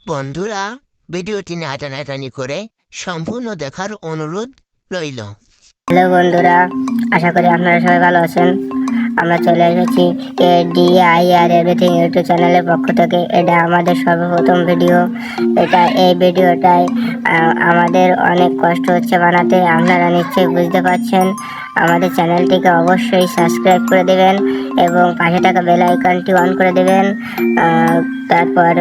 বন্ধুরা, ভিডিওটি নাটানাটানি করে সম্পূর্ণ দেখার অনুরোধ রইল। হ্যালো বন্ধুরা, আশা করি আপনারা সবাই ভালো আছেন। আমরা চলে এসেছি DIR এভরিথিং ইউটিউব চ্যানেলের পক্ষ থেকে। এটা আমাদের সর্বপ্রথম ভিডিও। এই ভিডিওটায় আমাদের অনেক কষ্ট হচ্ছে বানাতে, আপনারা নিশ্চয়ই বুঝতে পারছেন। আমাদের চ্যানেলটিকে অবশ্যই সাবস্ক্রাইব করে দেবেন এবং পাশে থাকা বেল আইকনটি অন করে দেবেন। তারপর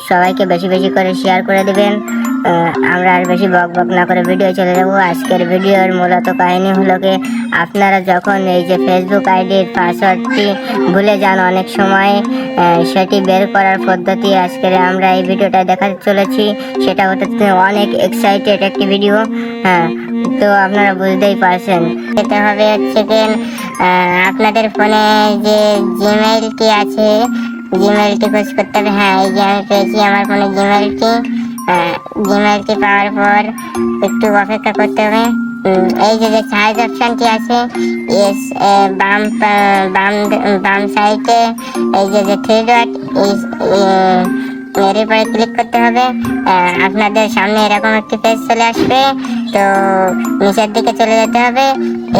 সবাইকে বেশি বেশি করে শেয়ার করে দেবেন। আমরা আর বেশি বক বক না করে ভিডিও চলে যাবো। আজকের ভিডিওর মূলত কাহিনী হলো কি, আপনারা যখন এই যে ফেসবুক আইডির পাসওয়ার্ডটি ভুলে যান অনেক সময়, সেটি বের করার পদ্ধতি আজকের আমরা এই ভিডিওটা দেখাতে চলেছি। সেটা হতে অনেক এক্সাইটেড একটি ভিডিও। তো আপনারা বুঝতেই পারছেন। যেতে হবে হচ্ছে কি, আপনাদের ফোনে যে জিমেইলটি আছে, জিমেইলটি খোঁজ করতে হবে। এই যে আমি পেয়েছি আমার ফোনে জিমেইলটি। জিমেইলটি পাওয়ার পর একটু অপেক্ষা করতে হবে। এই যে সাইজ অপশনটি আছে, বাম বাম বাম সাইডে এই যে থ্রি ডট, এর উপরে ক্লিক করতে হবে। আপনাদের সামনে এরকম একটি পেজ চলে আসবে। তো নিচের দিকে চলে যেতে হবে।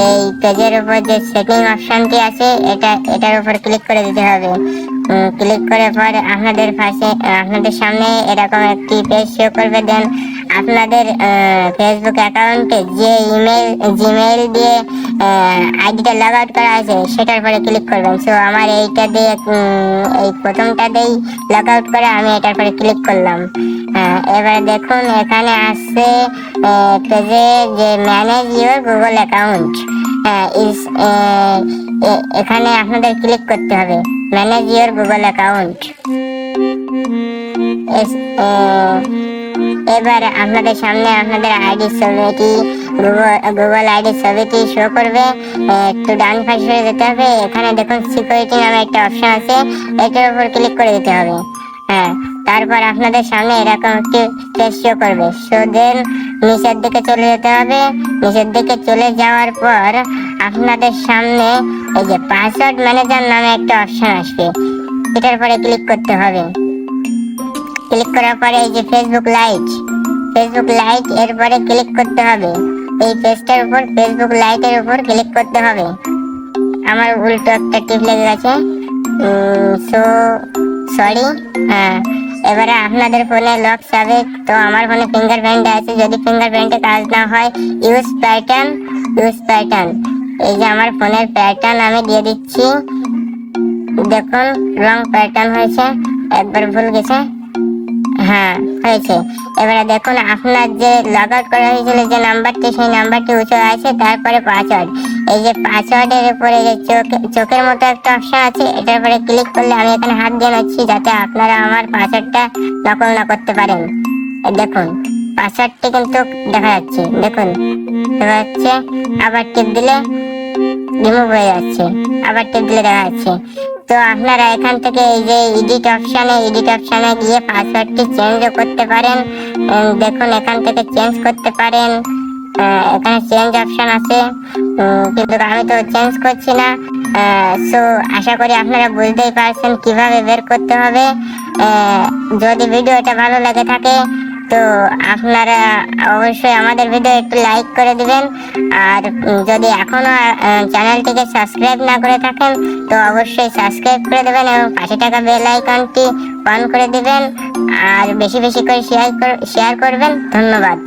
এই পেজের উপর যে সেটিং অপশনটি আছে, এটার উপর ক্লিক করে দিতে হবে। ক্লিক করার পর আপনাদের সামনে এরকম একটি পেজ শো করবে। দেন আপনাদের ফেসবুক অ্যাকাউন্টে যে জিমেইল দিয়ে আইডিটা লগ আউট করা আছে সেটার পরে ক্লিক করবেন। সো আমার এইটা দিয়ে এই প্রথমটা দিয়েই লগ আউট করে আমি এটার পরে ক্লিক করলাম। এবারে দেখুন এখানে আসছে পেজে যে ম্যানেজ ইউর গুগল অ্যাকাউন্ট। এখানে আপনাদের ক্লিক করতে হবে, ম্যানেজ ইউর গুগল অ্যাকাউন্ট। এবার আপনাদের সামনে আপনাদের আইডির ছবিটি, গুগল আইডির ছবিটি শো করবে। একটু ডান পাশে যেতে হবে। এখানে দেখুন সিকিউরিটি নামে একটা অপশন আছে, এটার উপর ক্লিক করে দিতে হবে। তারপর আপনাদের সামনে এরকম একটি পেজ শো করবে। সো দেন নিচের দিকে চলে যেতে হবে। নিচের দিকে চলে যাওয়ার পর আপনাদের সামনে এই যে পাসওয়ার্ড ম্যানেজার নামে একটা অপশন আসবে, এটার পরে ক্লিক করতে হবে। ক্লিক করার পরে এই যে ফেসবুক লাইট এর পরে ক্লিক করতে হবে। এই পেজটার উপর ফেসবুক লাইটের উপর ক্লিক করতে হবে। আমার উল্টো একটা টিপ লেগে গেছে, সো সরি। এবারে আপনাদের ফোনে লক যাবে। তো আমার ফোনে ফিঙ্গারপ্রিন্ট আছে, যদি ফিঙ্গারপ্রিন্টে কাজ না হয় ইউজ প্যাটার্ন। এই যে আমার ফোনের প্যাটার্ন আমি দিয়ে দিচ্ছি। দেখুন রং প্যাটার্ন হয়েছে, একবার ভুল গেছে। হয়েছে। এবারে দেখুন আপনার যে লগ আউট করা হয়েছিল যে নাম্বারটি, সেই নাম্বারটি উঁচু আছে। তারপরে পাসওয়ার্ড, এই যে পাসওয়ার্ডের উপরে যে চোখের মতো একটা অপশন আছে, এটার উপরে ক্লিক করলে আমি এখানে হাত দিয়ে নিচ্ছি যাতে আপনারা আমার পাসওয়ার্ডটা নকল না করতে পারেন। দেখুন পাসওয়ার্ডটি কিন্তু দেখা যাচ্ছে, দেখুন দেখা যাচ্ছে। আবার টিপ দিলে রিমুভ হয়ে যাচ্ছে, আবার টিপ দিলে দেখা যাচ্ছে। তো আপনারা এখান থেকে এই যে এডিট অপশনে গিয়ে পাসওয়ার্ডটি চেঞ্জও করতে পারেন। দেখুন এখান থেকে চেঞ্জ করতে পারেন। এখানে চেঞ্জ অপশন আছে, কিন্তু আমি তো চেঞ্জ করছি না। সো আশা করি আপনারা বুঝতেই পারছেন কিভাবে বের করতে হবে। যদি ভিডিওটা ভালো লাগে থাকে তো আপনারা অবশ্যই আমাদের ভিডিও একটু লাইক করে দিবেন। আর যদি এখনো চ্যানেলটিকে সাবস্ক্রাইব না করে থাকেন তো অবশ্যই সাবস্ক্রাইব করে দেবেন এবং পাশে থাকা বেল আইকনটি অন করে দিবেন। আর বেশি বেশি করে শেয়ার করবেন। ধন্যবাদ।